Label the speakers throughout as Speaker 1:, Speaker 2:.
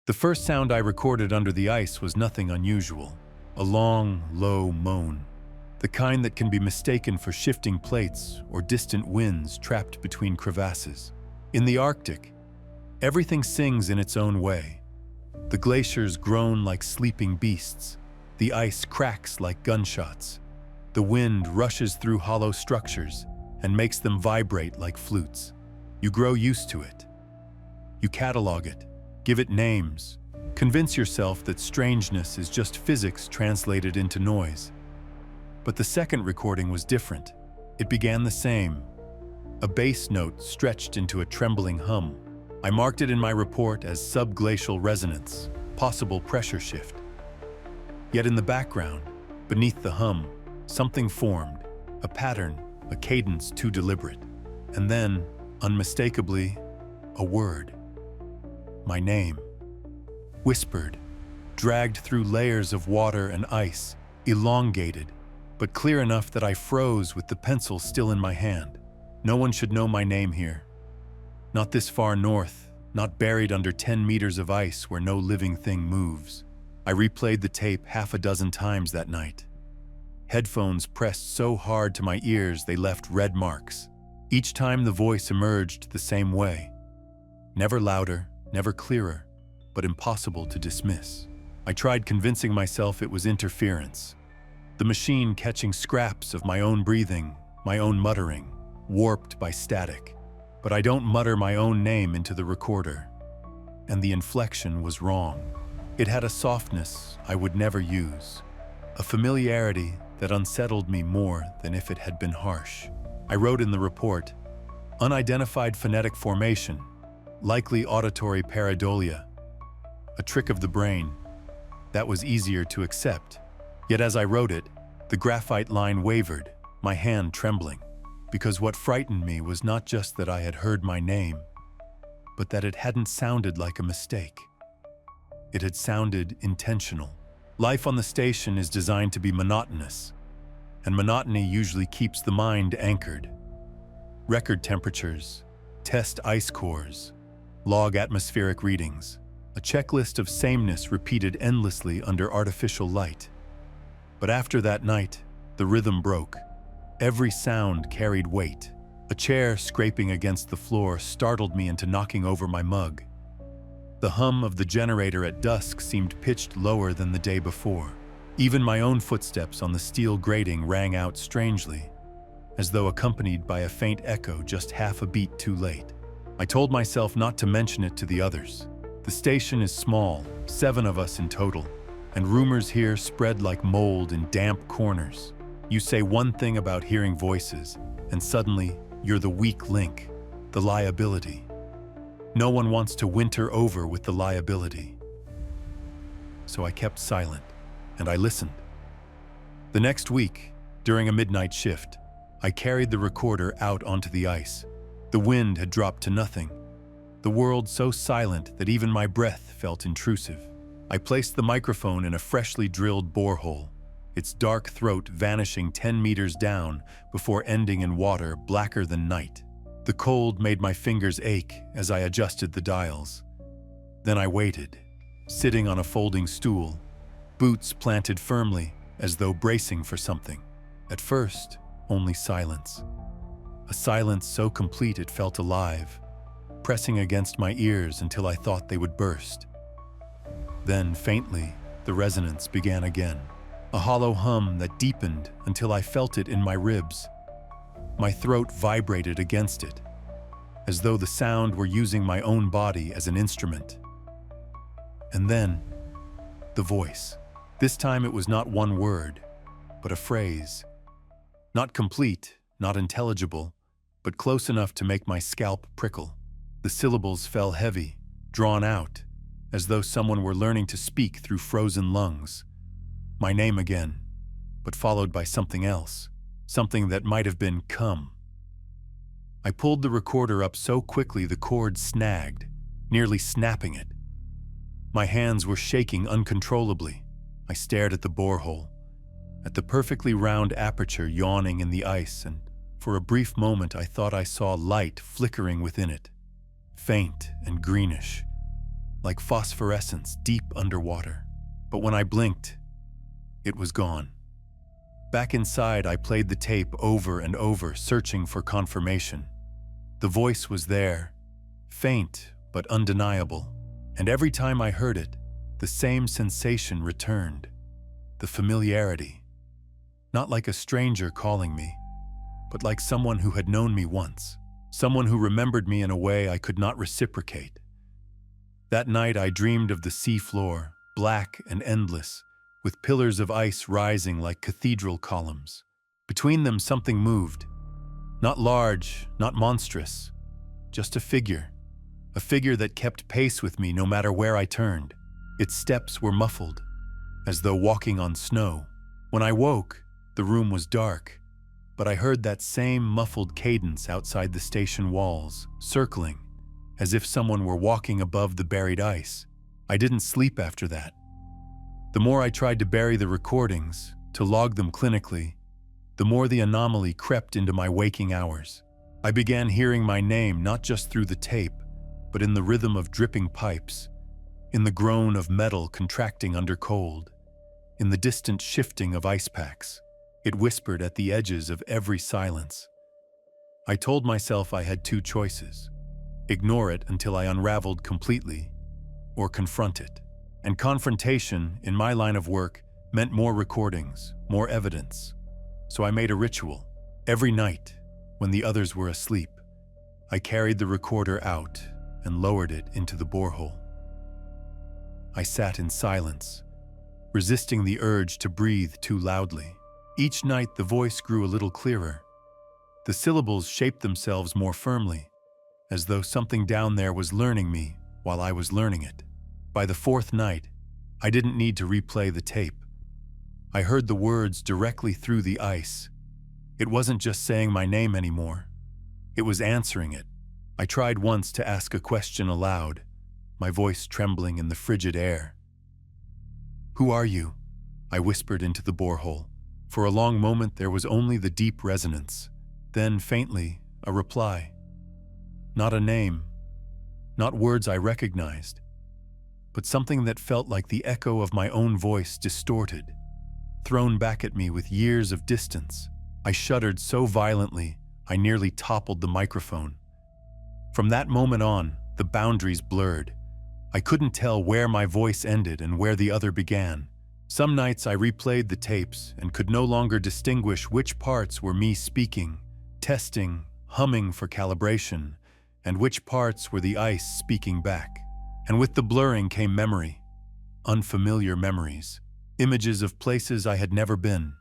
Speaker 1: The first sound I recorded under the ice was nothing unusual. A long, low moan. The kind that can be mistaken for shifting plates or distant winds trapped between crevasses. In the Arctic, everything sings in its own way. The glaciers groan like sleeping beasts. The ice cracks like gunshots. The wind rushes through hollow structures and makes them vibrate like flutes. You grow used to it. You catalog it, give it names, convince yourself that strangeness is just physics translated into noise. But the second recording was different. It began the same. A bass note stretched into a trembling hum. I marked it in my report as subglacial resonance, possible pressure shift. Yet in the background, beneath the hum, something formed, a pattern, a cadence too deliberate. And then, unmistakably, a word. My name. Whispered, dragged through layers of water and ice, elongated, but clear enough that I froze with the pencil still in my hand. No one should know my name here. Not this far north, not buried under 10 meters of ice where no living thing moves. I replayed the tape half a dozen times that night. Headphones pressed so hard to my ears they left red marks. Each time the voice emerged the same way. Never louder, never clearer, but impossible to dismiss. I tried convincing myself it was interference. The machine catching scraps of my own breathing, my own muttering, warped by static. But I don't mutter my own name into the recorder. And the inflection was wrong. It had a softness I would never use, a familiarity that unsettled me more than if it had been harsh. I wrote in the report, unidentified phonetic formation, likely auditory pareidolia, a trick of the brain. That was easier to accept. Yet as I wrote it, the graphite line wavered, my hand trembling, because what frightened me was not just that I had heard my name, but that it hadn't sounded like a mistake. It had sounded intentional. Life on the station is designed to be monotonous, and monotony usually keeps the mind anchored. Record temperatures, test ice cores, log atmospheric readings, a checklist of sameness repeated endlessly under artificial light. But after that night, the rhythm broke. Every sound carried weight. A chair scraping against the floor startled me into knocking over my mug. The hum of the generator at dusk seemed pitched lower than the day before. Even my own footsteps on the steel grating rang out strangely, as though accompanied by a faint echo just half a beat too late. I told myself not to mention it to the others. The station is small, 7 of us in total, and rumors here spread like mold in damp corners. You say one thing about hearing voices, and suddenly you're the weak link, the liability. No one wants to winter over with the liability. So I kept silent, and I listened. The next week, during a midnight shift, I carried the recorder out onto the ice. The wind had dropped to nothing. The world so silent that even my breath felt intrusive. I placed the microphone in a freshly drilled borehole, its dark throat vanishing 10 meters down before ending in water blacker than night. The cold made my fingers ache as I adjusted the dials. Then I waited, sitting on a folding stool, boots planted firmly as though bracing for something. At first, only silence. A silence so complete it felt alive, pressing against my ears until I thought they would burst. Then, faintly, the resonance began again. A hollow hum that deepened until I felt it in my ribs. My throat vibrated against it, as though the sound were using my own body as an instrument. And then, the voice. This time it was not one word, but a phrase. Not complete, not intelligible, but close enough to make my scalp prickle. The syllables fell heavy, drawn out, as though someone were learning to speak through frozen lungs. My name again, but followed by something else, something that might have been come. I pulled the recorder up so quickly the cord snagged, nearly snapping it. My hands were shaking uncontrollably. I stared at the borehole, at the perfectly round aperture yawning in the ice, and for a brief moment I thought I saw light flickering within it, faint and greenish, like phosphorescence deep underwater. But when I blinked, it was gone. Back inside, I played the tape over and over, searching for confirmation. The voice was there, faint but undeniable, and every time I heard it, the same sensation returned, the familiarity. Not like a stranger calling me, but like someone who had known me once, someone who remembered me in a way I could not reciprocate. That night I dreamed of the sea floor, black and endless, with pillars of ice rising like cathedral columns. Between them something moved. Not large, not monstrous, just a figure that kept pace with me no matter where I turned. Its steps were muffled, as though walking on snow. When I woke, the room was dark, but I heard that same muffled cadence outside the station walls, circling, as if someone were walking above the buried ice. I didn't sleep after that. The more I tried to bury the recordings, to log them clinically, the more the anomaly crept into my waking hours. I began hearing my name not just through the tape, but in the rhythm of dripping pipes, in the groan of metal contracting under cold, in the distant shifting of ice packs. It whispered at the edges of every silence. I told myself I had two choices: ignore it until I unraveled completely, or confront it. And confrontation, in my line of work, meant more recordings, more evidence. So I made a ritual. Every night, when the others were asleep, I carried the recorder out and lowered it into the borehole. I sat in silence, resisting the urge to breathe too loudly. Each night the voice grew a little clearer. The syllables shaped themselves more firmly, as though something down there was learning me while I was learning it. By the fourth night, I didn't need to replay the tape. I heard the words directly through the ice. It wasn't just saying my name anymore. It was answering it. I tried once to ask a question aloud, my voice trembling in the frigid air. "Who are you?" I whispered into the borehole. For a long moment there was only the deep resonance. Then, faintly, a reply. Not a name, not words I recognized, but something that felt like the echo of my own voice, distorted, thrown back at me with years of distance. I shuddered so violently, I nearly toppled the microphone. From that moment on, the boundaries blurred. I couldn't tell where my voice ended and where the other began. Some nights I replayed the tapes and could no longer distinguish which parts were me speaking, testing, humming for calibration, and which parts were the ice speaking back. And with the blurring came memory, unfamiliar memories, images of places I had never been,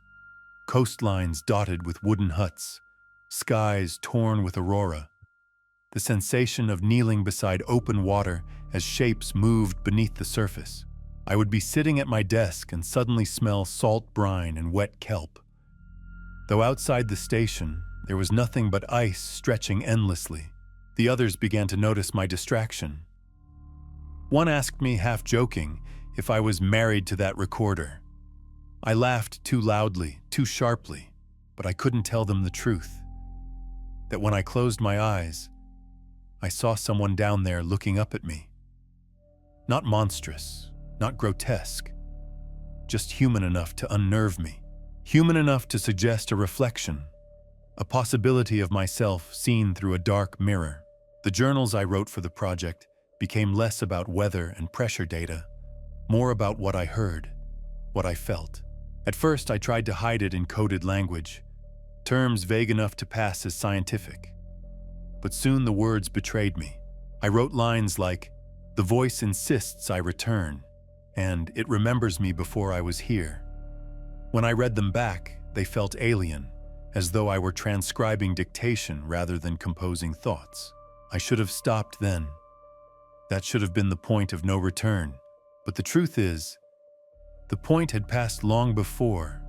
Speaker 1: coastlines dotted with wooden huts, skies torn with aurora, the sensation of kneeling beside open water as shapes moved beneath the surface. I would be sitting at my desk and suddenly smell salt brine and wet kelp. Though outside the station, there was nothing but ice stretching endlessly. The others began to notice my distraction. One asked me, half joking, if I was married to that recorder. I laughed too loudly, too sharply, but I couldn't tell them the truth. That when I closed my eyes, I saw someone down there looking up at me. Not monstrous, not grotesque, just human enough to unnerve me, human enough to suggest a reflection, a possibility of myself seen through a dark mirror. The journals I wrote for the project became less about weather and pressure data, more about what I heard, what I felt. At first, I tried to hide it in coded language, terms vague enough to pass as scientific. But soon the words betrayed me. I wrote lines like, "The voice insists I return," and "It remembers me before I was here." When I read them back, they felt alien, as though I were transcribing dictation rather than composing thoughts. I should have stopped then. That should have been the point of no return. But the truth is, the point had passed long before.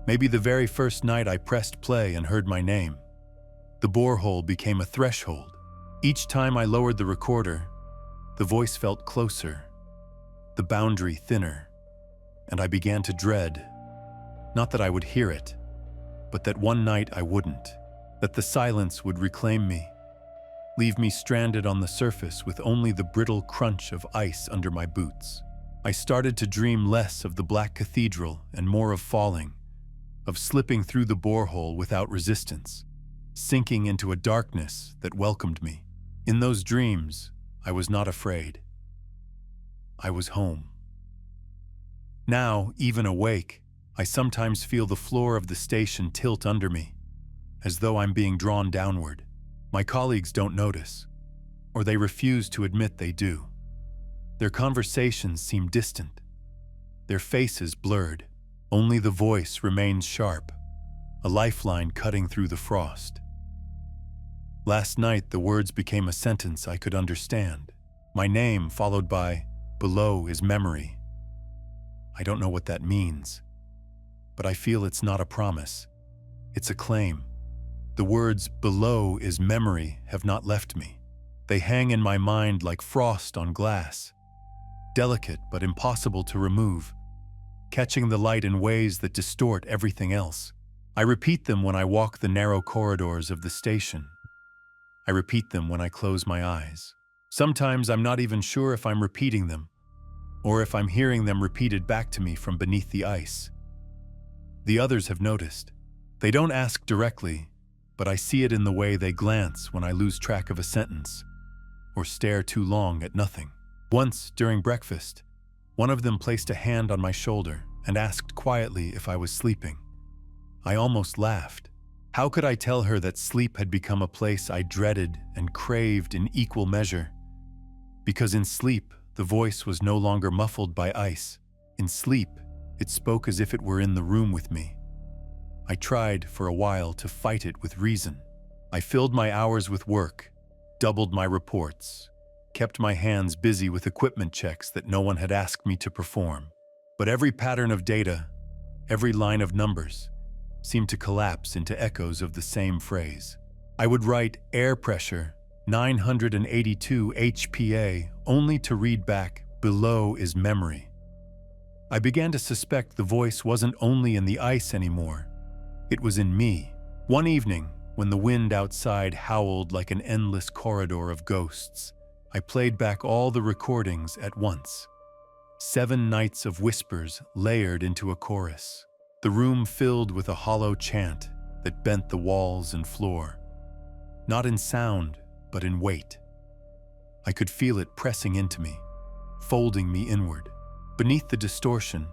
Speaker 1: Maybe the very first night I pressed play and heard my name. The borehole became a threshold. Each time I lowered the recorder, the voice felt closer, the boundary thinner, and I began to dread, not that I would hear it, but that one night I wouldn't, that the silence would reclaim me, leave me stranded on the surface with only the brittle crunch of ice under my boots. I started to dream less of the Black Cathedral and more of falling, of slipping through the borehole without resistance, sinking into a darkness that welcomed me. In those dreams, I was not afraid. I was home. Now, even awake, I sometimes feel the floor of the station tilt under me, as though I'm being drawn downward. My colleagues don't notice, or they refuse to admit they do. Their conversations seem distant, their faces blurred. Only the voice remains sharp, a lifeline cutting through the frost. Last night, the words became a sentence I could understand. My name followed by, "Below is memory." I don't know what that means, but I feel it's not a promise. It's a claim. The words "below is memory" have not left me. They hang in my mind like frost on glass, delicate but impossible to remove, catching the light in ways that distort everything else. I repeat them when I walk the narrow corridors of the station. I repeat them when I close my eyes. Sometimes I'm not even sure if I'm repeating them, or if I'm hearing them repeated back to me from beneath the ice. The others have noticed. They don't ask directly, but I see it in the way they glance when I lose track of a sentence, or stare too long at nothing. Once, during breakfast, one of them placed a hand on my shoulder and asked quietly if I was sleeping. I almost laughed. How could I tell her that sleep had become a place I dreaded and craved in equal measure? Because in sleep, the voice was no longer muffled by ice. In sleep, it spoke as if it were in the room with me. I tried, for a while, to fight it with reason. I filled my hours with work, doubled my reports, kept my hands busy with equipment checks that no one had asked me to perform. But every pattern of data, every line of numbers, seemed to collapse into echoes of the same phrase. I would write air pressure, 982 HPA, only to read back, "Below is memory." I began to suspect the voice wasn't only in the ice anymore. It was in me. One evening, when the wind outside howled like an endless corridor of ghosts, I played back all the recordings at once. 7 nights of whispers layered into a chorus. The room filled with a hollow chant that bent the walls and floor. Not in sound, but in weight. I could feel it pressing into me, folding me inward. Beneath the distortion,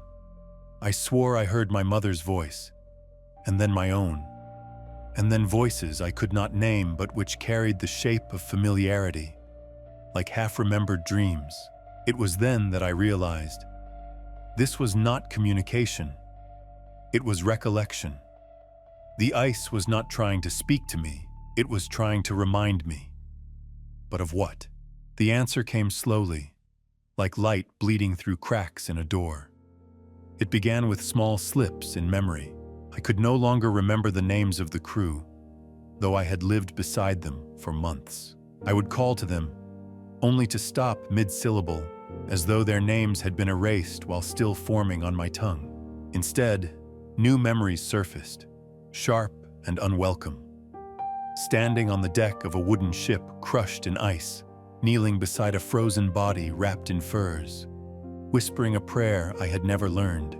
Speaker 1: I swore I heard my mother's voice, and then my own, and then voices I could not name but which carried the shape of familiarity, like half-remembered dreams. It was then that I realized this was not communication. It was recollection. The ice was not trying to speak to me, it was trying to remind me. But of what? The answer came slowly, like light bleeding through cracks in a door. It began with small slips in memory. I could no longer remember the names of the crew, though I had lived beside them for months. I would call to them, only to stop mid-syllable, as though their names had been erased while still forming on my tongue. Instead, new memories surfaced, sharp and unwelcome. Standing on the deck of a wooden ship crushed in ice, kneeling beside a frozen body wrapped in furs, whispering a prayer I had never learned.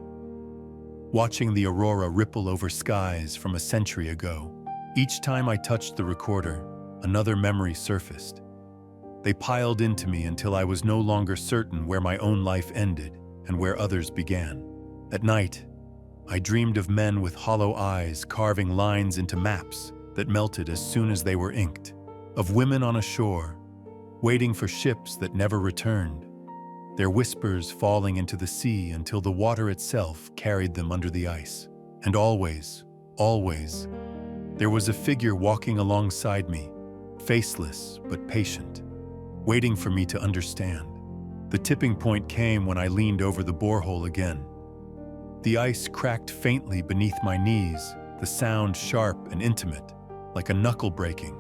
Speaker 1: Watching the aurora ripple over skies from a century ago. Each time I touched the recorder, another memory surfaced. They piled into me until I was no longer certain where my own life ended and where others began. At night, I dreamed of men with hollow eyes carving lines into maps that melted as soon as they were inked, of women on a shore, waiting for ships that never returned, their whispers falling into the sea until the water itself carried them under the ice. And always, always, there was a figure walking alongside me, faceless but patient, waiting for me to understand. The tipping point came when I leaned over the borehole again. The ice cracked faintly beneath my knees, the sound sharp and intimate, like a knuckle breaking.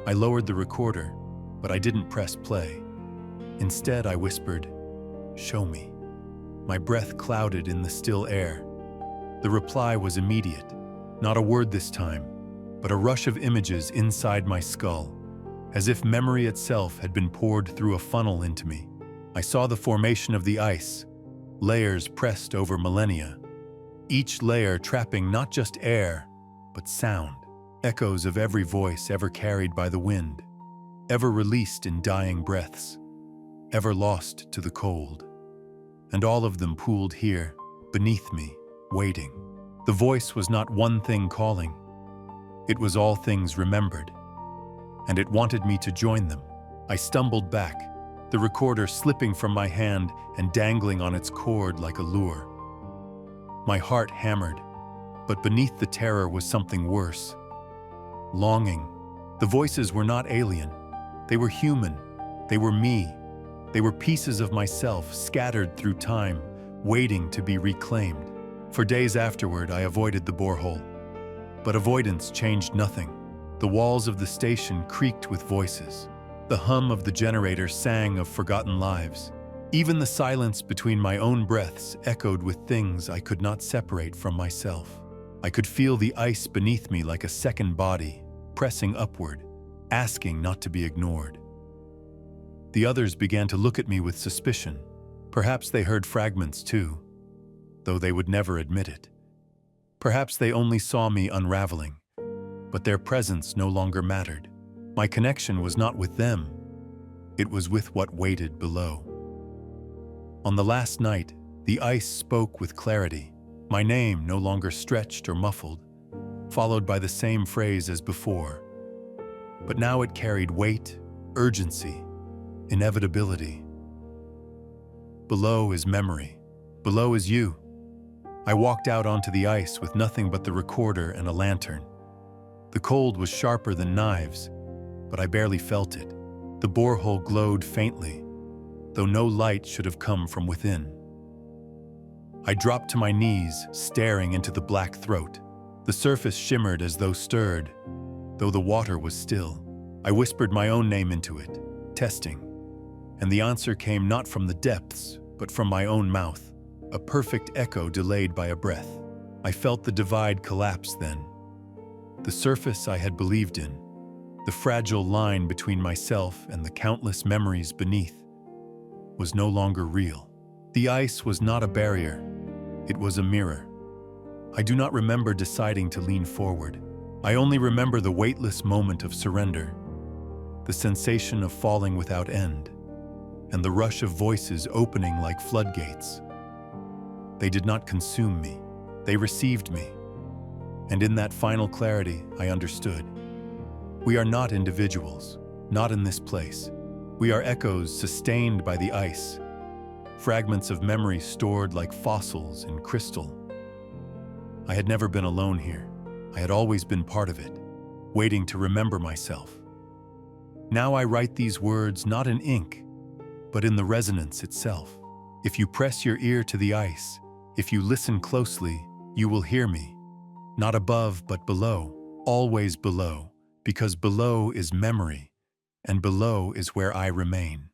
Speaker 1: I lowered the recorder, but I didn't press play. Instead, I whispered, "Show me." My breath clouded in the still air. The reply was immediate. Not a word this time, but a rush of images inside my skull. as if memory itself had been poured through a funnel into me. I saw the formation of the ice, layers pressed over millennia, each layer trapping not just air, but sound, echoes of every voice ever carried by the wind, ever released in dying breaths, ever lost to the cold. And all of them pooled here, beneath me, waiting. The voice was not one thing calling. It was all things remembered, and it wanted me to join them. I stumbled back, the recorder slipping from my hand and dangling on its cord like a lure. My heart hammered, but beneath the terror was something worse. Longing. The voices were not alien. They were human. They were me. They were pieces of myself scattered through time, waiting to be reclaimed. For days afterward, I avoided the borehole. But avoidance changed nothing. The walls of the station creaked with voices. The hum of the generator sang of forgotten lives. Even the silence between my own breaths echoed with things I could not separate from myself. I could feel the ice beneath me like a second body, pressing upward, asking not to be ignored. The others began to look at me with suspicion. Perhaps they heard fragments too, though they would never admit it. Perhaps they only saw me unraveling, but their presence no longer mattered. My connection was not with them. It was with what waited below. On the last night, the ice spoke with clarity, my name no longer stretched or muffled, followed by the same phrase as before. But now it carried weight, urgency, inevitability. Below is memory. Below is you. I walked out onto the ice with nothing but the recorder and a lantern. The cold was sharper than knives, but I barely felt it. The borehole glowed faintly, though no light should have come from within. I dropped to my knees, staring into the black throat. The surface shimmered as though stirred, though the water was still. I whispered my own name into it, testing, and the answer came not from the depths, but from my own mouth, a perfect echo delayed by a breath. I felt the divide collapse then. The surface I had believed in, the fragile line between myself and the countless memories beneath, was no longer real. The ice was not a barrier, it was a mirror. I do not remember deciding to lean forward. I only remember the weightless moment of surrender, the sensation of falling without end, and the rush of voices opening like floodgates. They did not consume me, they received me. And in that final clarity, I understood. We are not individuals, not in this place. We are echoes sustained by the ice, fragments of memory stored like fossils in crystal. I had never been alone here. I had always been part of it, waiting to remember myself. Now I write these words not in ink, but in the resonance itself. If you press your ear to the ice, if you listen closely, you will hear me. Not above, but below, always below, because below is memory, and below is where I remain.